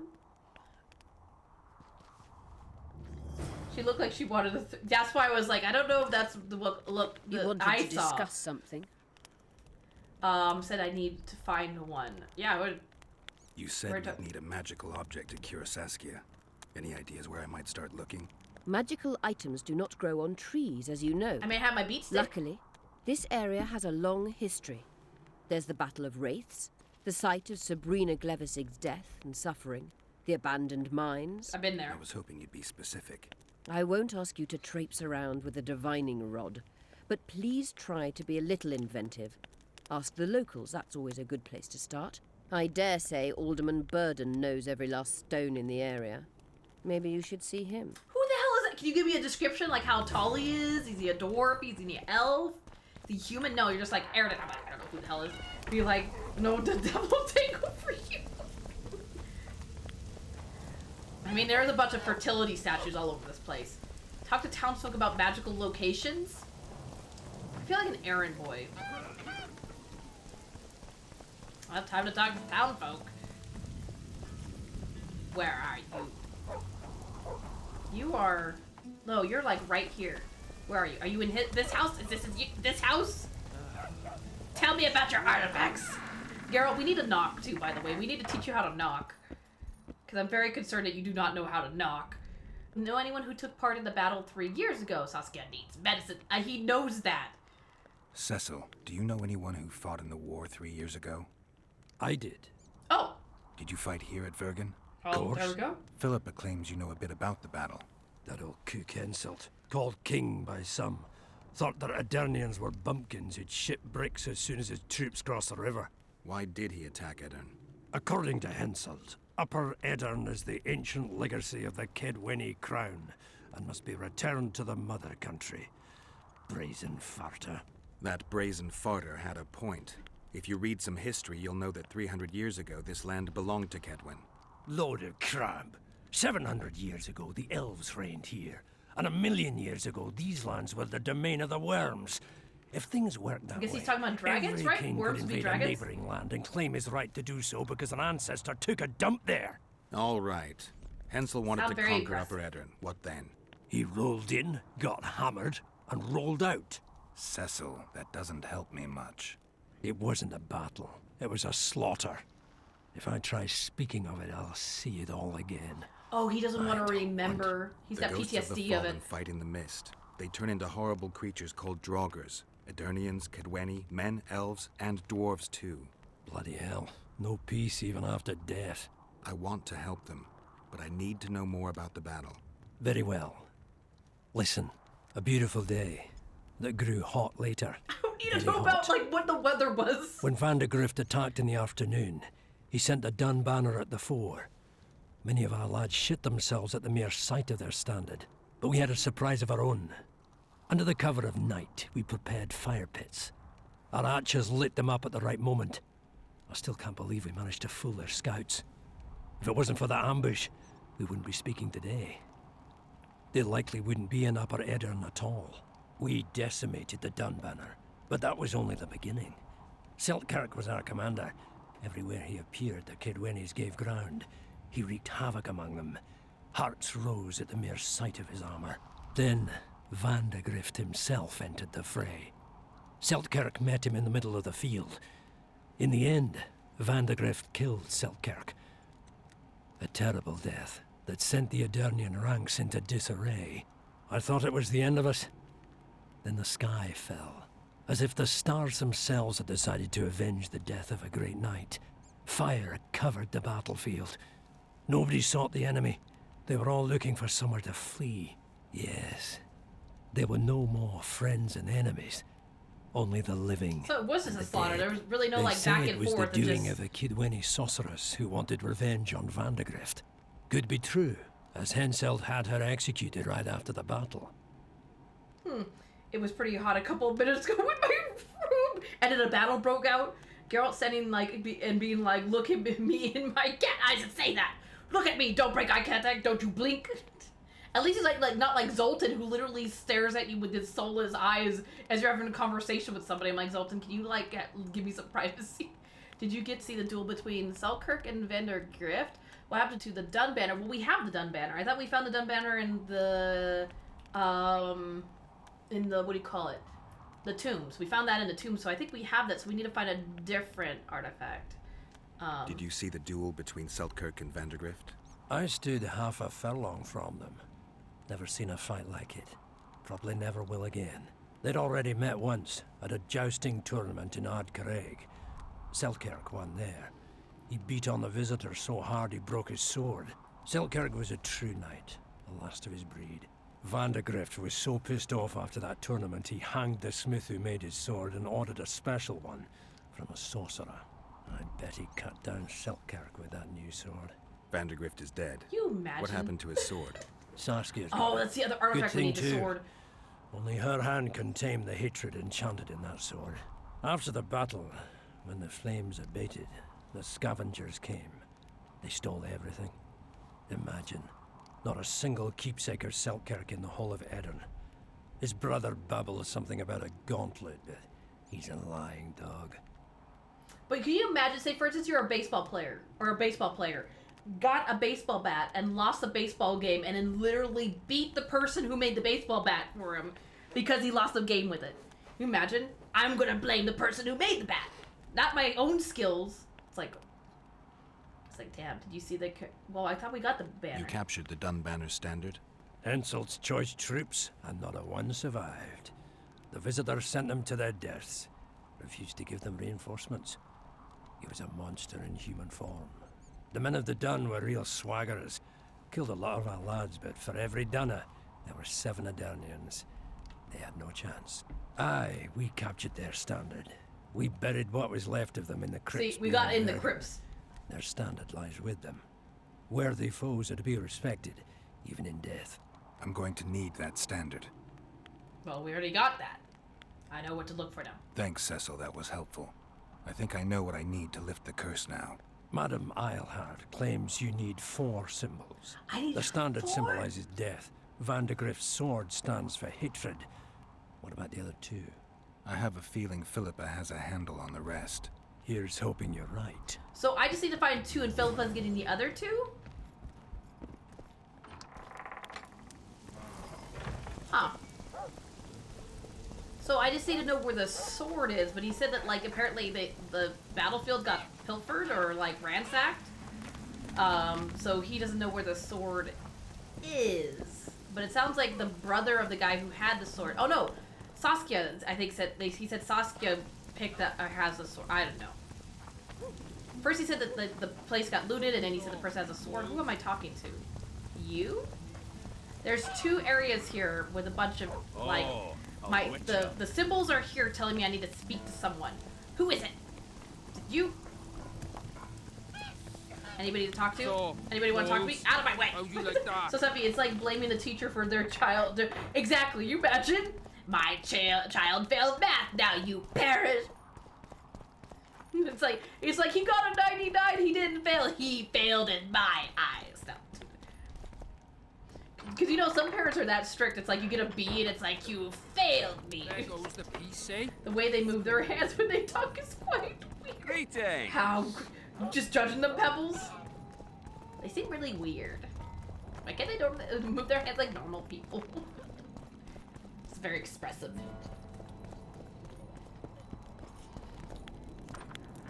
She looked like she wanted to. That's why I was like, I don't know if that's the look You that wanted I to saw. discuss something. Said I need to find one. Yeah, I would. You said you'd need a magical object to cure Saskia. Any ideas where I might start looking? Magical items do not grow on trees, as you know. I may have my beat stick. Luckily, this area has a long history. There's the Battle of Wraiths, the site of Sabrina Glevisig's death and suffering, the abandoned mines. I've been there. I was hoping you'd be specific. I won't ask you to traipse around with a divining rod, but please try to be a little inventive. Ask the locals, that's always a good place to start. I dare say Alderman Burden knows every last stone in the area. Maybe you should see him. Who the hell is that? Can you give me a description, like how tall he is? Is he a dwarf? Is he an elf? Is he human? No, you're just like, Erden. I'm like, I don't know who the hell is. Be like, no, the devil take over you. I mean, there's a bunch of fertility statues all over this place. Talk to townsfolk about magical locations? I feel like an errand boy. I have time to talk to townfolk. Where are you? You are... No, you're like right here. Where are you? Are you in this house? Is this house? Tell me about your artifacts. Geralt, we need to knock too, by the way. We need to teach you how to knock. Because I'm very concerned that you do not know how to knock. Know anyone who took part in the battle 3 years ago? Saskia needs medicine. He knows that. Cecil, do you know anyone who fought in the war 3 years ago? I did. Oh. Did you fight here at Vergen? Oh, there we go. Philippa claims you know a bit about the battle. That old cook Henselt, called king by some, thought that Adernians were bumpkins who'd ship bricks as soon as his troops crossed the river. Why did he attack Edirn? According to Henselt, Upper Edirn is the ancient legacy of the Kedwenny crown and must be returned to the mother country. Brazen farter. That brazen farter had a point. If you read some history, you'll know that 300 years ago this land belonged to Kedwen. Load of crab. 700 years ago, the elves reigned here. And 1,000,000 years ago, these lands were the domain of the worms. If things worked that way, I guess he's talking about dragons, every right? king Worms could be invade a dragons? neighboring land and claim his right to do so because an ancestor took a dump there. All right. Hensel wanted Sound to very conquer aggressive. Upper Edirn. What then? He rolled in, got hammered, and rolled out. Cecil, that doesn't help me much. It wasn't a battle. It was a slaughter. If I try speaking of it, I'll see it all again. Oh, he doesn't want to remember. He's got ghosts of the PTSD of fallen it. fight in the mist. They turn into horrible creatures called Draugrs. Edirnians, Kedwenny, men, elves, and dwarves too. Bloody hell. No peace even after death. I want to help them, but I need to know more about the battle. Very well. Listen, a beautiful day that grew hot later. I don't need to know about, like, what the weather was. When Van de Grift attacked in the afternoon, he sent a dun banner at the fore. Many of our lads shit themselves at the mere sight of their standard, but we had a surprise of our own. Under the cover of night, we prepared fire pits. Our archers lit them up at the right moment. I still can't believe we managed to fool their scouts. If it wasn't for that ambush, we wouldn't be speaking today. They likely wouldn't be in Upper Edirn at all. We decimated the Dun banner, but that was only the beginning. Seltkirk was our commander. Everywhere he appeared, the Kedwennies gave ground. He wreaked havoc among them. Hearts rose at the mere sight of his armor. Then, Van de Grift himself entered the fray. Seltkirk met him in the middle of the field. In the end, Van de Grift killed Seltkirk. A terrible death that sent the Adernian ranks into disarray. I thought it was the end of us. Then the sky fell, as if the stars themselves had decided to avenge the death of a great knight. Fire covered the battlefield. Nobody sought the enemy. They were all looking for somewhere to flee. Yes, there were no more friends and enemies. Only the living. So it was just a slaughter. There was really no, They like, say back it and was forth. the doing just... of a Kedwenny sorceress who wanted revenge on Van de Grift. Could be true, as Henselt had her executed right after the battle. It was pretty hot a couple of minutes ago in my room, and then a battle broke out. Geralt sending, like, and being like, look at me in my cat eyes and say that. Look at me, don't break eye contact, don't you blink. At least he's like not like Zoltan, who literally stares at you with his soulless eyes as you're having a conversation with somebody. I'm like, Zoltan, can you, like, give me some privacy? Did you get to see the duel between Selkirk and Van der Grift? What happened to the Dun banner? Well, we have the Dun banner. I thought we found the Dun banner in the what do you call it? The tombs. We found that in the tombs, so I think we have that. So we need to find a different artifact. Did you see the duel between Seltkirk and Vandergrift? I stood half a furlong from them. Never seen a fight like it. Probably never will again. They'd already met once at a jousting tournament in Ardcarreg. Seltkirk won there. He beat on the visitor so hard he broke his sword. Seltkirk was a true knight, the last of his breed. Vandergrift was so pissed off after that tournament he hanged the smith who made his sword and ordered a special one from a sorcerer. I bet he cut down Seltkirk with that new sword. Vandergrift is dead. Can you imagine? What happened to his sword? Saskia's Oh, that's the other artifact we need, the sword. Only her hand can tame the hatred enchanted in that sword. After the battle, when the flames abated, the scavengers came. They stole everything. Imagine, not a single keepsake of Seltkirk in the whole of Edirn. His brother babbles something about a gauntlet, but he's a lying dog. But can you imagine, say for instance you're a baseball player, got a baseball bat and lost a baseball game and then literally beat the person who made the baseball bat for him because he lost the game with it. Can you imagine? I'm gonna blame the person who made the bat, not my own skills. It's like, damn, did you see the... Well, I thought we got the banner. You captured the Dun banner standard? Henselt's choice troops, and not a one survived. The visitors sent them to their deaths. Refused to give them reinforcements. He was a monster in human form. The men of the Dun were real swaggerers. Killed a lot of our lads, but for every Dunner, there were 7 Adarnians. They had no chance. Aye, we captured their standard. We buried what was left of them in the crypts. See, we got in the crypts. Their standard lies with them. Worthy foes are to be respected, even in death. I'm going to need that standard. Well, we already got that. I know what to look for now. Thanks, Cecil, that was helpful. I think I know what I need to lift the curse now. Madame Eilhard claims you need 4 symbols. The standard 4? symbolizes death. Vandergrift's sword stands for hatred. What about the other 2? I have a feeling Philippa has a handle on the rest. Here's hoping you're right. So I just need to find 2 and Philippa's getting the other 2? Huh. So I just need to know where the sword is, but he said that, like, apparently the battlefield got pilfered or, like, ransacked. So he doesn't know where the sword is. But it sounds like the brother of the guy who had the sword... Oh, no! Saskia, I think, he said Saskia picked that, or has a sword. I don't know. First he said that the place got looted, and then he said the person has a sword. Who am I talking to? You? There's 2 areas here with a bunch of, like... The symbols are here telling me I need to speak to someone. Who is it? Is it you? Anybody to talk to? So, Anybody want to talk to me? Out of my way! How you like that? So Stuffy, it's like blaming the teacher for their child. Exactly, you imagine? My child failed math, now you perish! It's like he got a 99, he didn't fail, he failed in my eyes. No. Because you know, some parents are that strict. It's like you get a B and it's like, you failed me. There goes the piece, eh? The way they move their hands when they talk is quite weird. Greetings! How? Just judging them, Pebbles? They seem really weird. Why can't they don't move their hands like normal people? It's very expressive.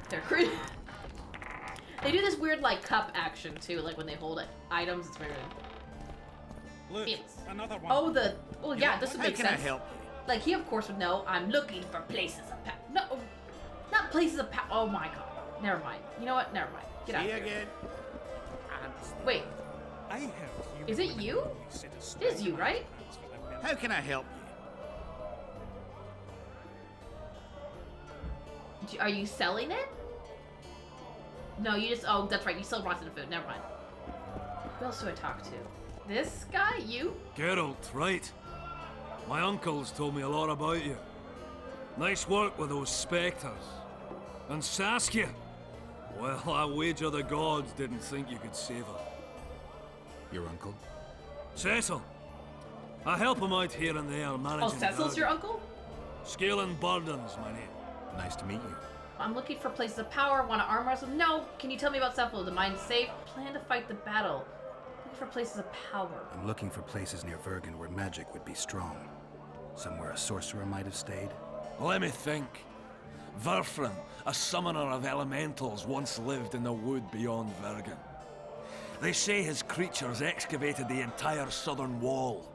They're crazy. They do this weird, like, cup action, too, like when they hold it. Items, it's very Look, It's... another one. Oh, yeah, this would make sense. How can I help you? Like, he, of course, would know. I'm looking for places of power. No, not places of power. Oh, my God. Never mind. You know what? Never mind. Get out of here. again. Wait. I helped you. Is it you? It is you, right? How can I help you? Are you selling it? No, you just... Oh, that's right. You sell rotten food. Never mind. Who else do I talk to? This guy? You? Geralt, right. My uncle's told me a lot about you. Nice work with those spectres. And Saskia. Well, I wager the gods didn't think you could save her. Your uncle? Cecil. I help him out here and there managing... Oh, Cecil's your uncle? Scaling Burden's my name. Nice to meet you. I'm looking for places of power. Want to arm wrestle? No. Can you tell me about Cephalus? The mind safe? Plan to fight the battle. Looking for places of power. I'm looking for places near Vergen where magic would be strong. Somewhere a sorcerer might have stayed. Let me think. Verfrin, a summoner of elementals, once lived in the wood beyond Vergen. They say his creatures excavated the entire southern wall.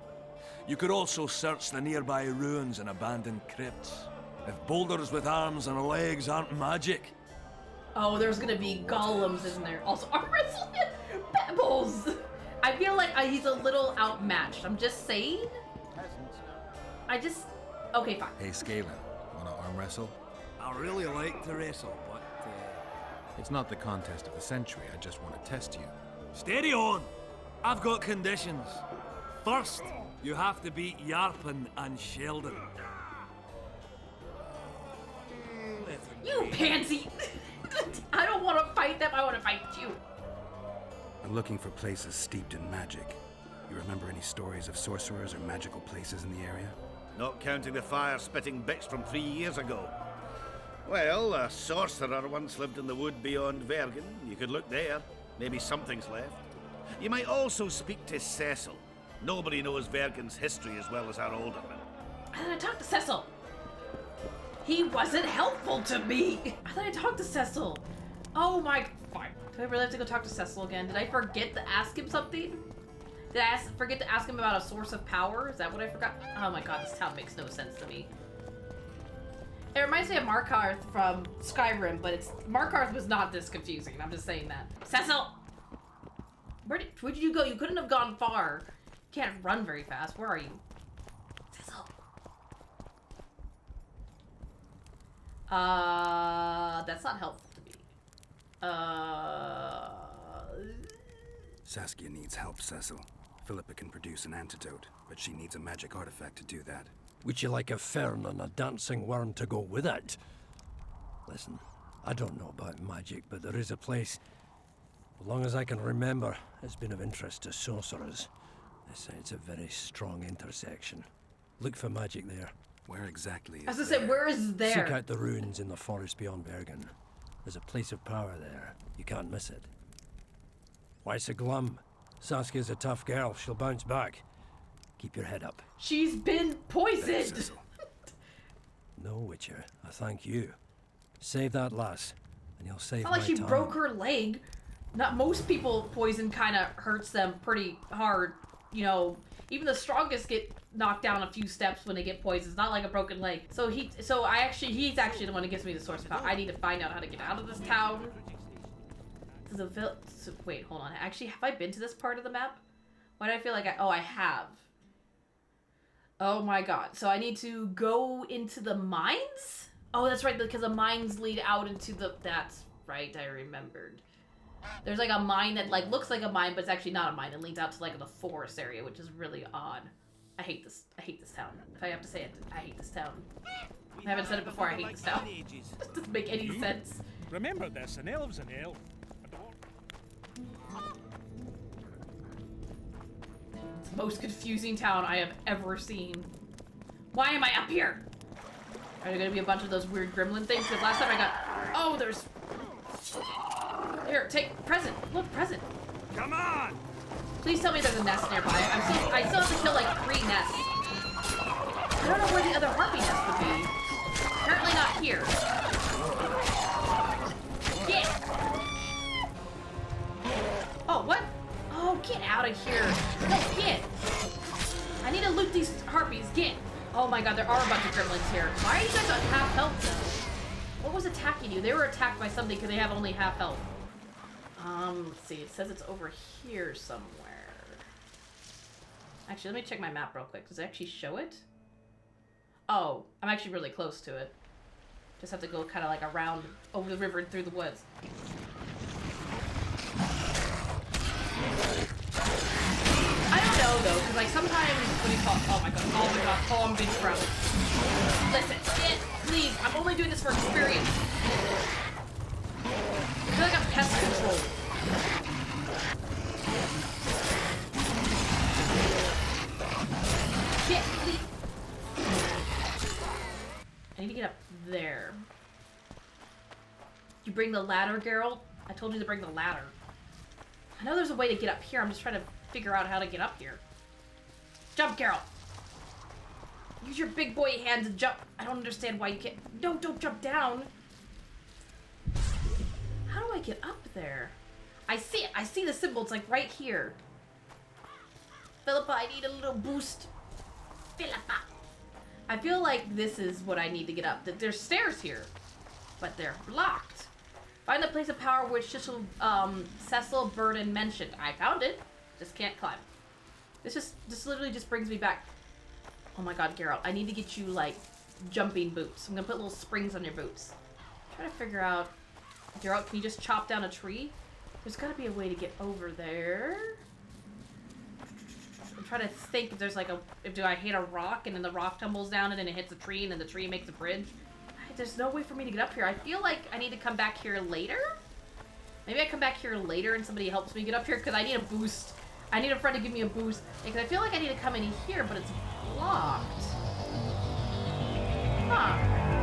You could also search the nearby ruins and abandoned crypts. If boulders with arms and legs aren't magic. Oh, there's gonna be golems, isn't there? Also, arm wrestling pebbles. I feel like he's a little outmatched. I'm just saying. Okay, fine. Hey, Scalen, wanna arm wrestle? I really like to wrestle, but It's not the contest of the century, I just want to test you. steady on! I've got conditions. First, you have to beat Yarpen and Sheldon. You pansy! I don't want to fight them, I want to fight you. I'm looking for places steeped in magic. You remember any stories of sorcerers or magical places in the area? Not counting the fire-spitting bits from 3 years ago. Well, a sorcerer once lived in the wood beyond Vergen. You could look there. Maybe something's left. You might also speak to Cecil. Nobody knows Vergen's history as well as our alderman. I thought I talked to Cecil. He wasn't helpful to me. I thought I talked to Cecil. Oh my... Fine. Do I really have to go talk to Cecil again? Did I forget to ask him something? Did I forget to ask him about a source of power? Is that what I forgot? Oh my god, this town makes no sense to me. It reminds me of Markarth from Skyrim, but Markarth was not this confusing. I'm just saying that. Cecil! Where'd you go? You couldn't have gone far. You can't run very fast. Where are you? Cecil! That's not helpful to me. Saskia needs help, Cecil. Philippa can produce an antidote, but she needs a magic artifact to do that. Would you like a fern and a dancing worm to go with it? Listen, I don't know about magic, but there is a place, as long as I can remember, has been of interest to sorcerers. They say it's a very strong intersection. Look for magic there. Where exactly is As I said, where is there? Seek out the ruins in the forest beyond Bergen. There's a place of power there. You can't miss it. Why so glum? Saskia's a tough girl. She'll bounce back. Keep your head up. She's been poisoned! No, Witcher. I thank you. Save that lass, and you'll save It's not my like she time. broke her leg. Not most people, poison kind of hurts them pretty hard. You know, even the strongest get knocked down a few steps when they get poisoned. It's not like a broken leg. He's actually the one who gives me the source of power. I need to find out how to get out of this town. Wait, hold on. Actually, have I been to this part of the map? Why do I feel like I have. Oh my god. So I need to go into the mines? Oh, that's right, because the mines lead out into the... That's right, I remembered. There's like a mine that like looks like a mine, but it's actually not a mine. It leads out to like the forest area, which is really odd. I hate this town. If I have to say it, I hate this town. I haven't said it before, I hate this town. It doesn't make any sense. Remember this, an elf's an elf. It's the most confusing town I have ever seen. Why am I up here? Are there gonna be a bunch of those weird gremlin things? Because last time I got... Oh, there's... Here, take present. Look, present. Come on! Please tell me there's a nest nearby. I still have to kill like 3 nests. I don't know where the other harpy nest would be. Apparently not here. Get! Oh, what? Oh, get out of here. No, get! I need to loot these harpies. Get! Oh my god, there are a bunch of gremlins here. Why are you guys on half health though? What was attacking you? They were attacked by something because they have only half health. Let's see. It says it's over here somewhere. Actually, let me check my map real quick. Does it actually show it? Oh, I'm actually really close to it. Just have to go kind of like around over the river and through the woods. I don't know though, because like sometimes when you call, oh my god, oh I'm being crowded. Listen, please, I'm only doing this for experience. I feel like I'm pest control. Get, please. I need to get up there. bring the ladder, Geralt? I told you to bring the ladder. I know there's a way to get up here. I'm just trying to figure out how to get up here. Jump, Geralt. Use your big boy hands and jump. I don't understand why you can't. No, don't jump down. How do I get up there? I see it. I see the symbol. It's like right here. Philippa, I need a little boost. Philippa. I feel like this is what I need to get up. There's stairs here, but they're blocked. Find the place of power which Cecil Burden mentioned. I found it. Just can't climb. This literally just brings me back. Oh my god, Geralt. I need to get you, like, jumping boots. I'm gonna put little springs on your boots. I'm trying to figure out... Geralt, can you just chop down a tree? There's gotta be a way to get over there. I'm trying to think if there's like do I hit a rock and then the rock tumbles down and then it hits a tree and then the tree makes a bridge? There's no way for me to get up here. I feel like I need to come back here later. Maybe I come back here later and somebody helps me get up here because I need a boost. I need a friend to give me a boost. Because I feel like I need to come in here, but it's blocked. Huh.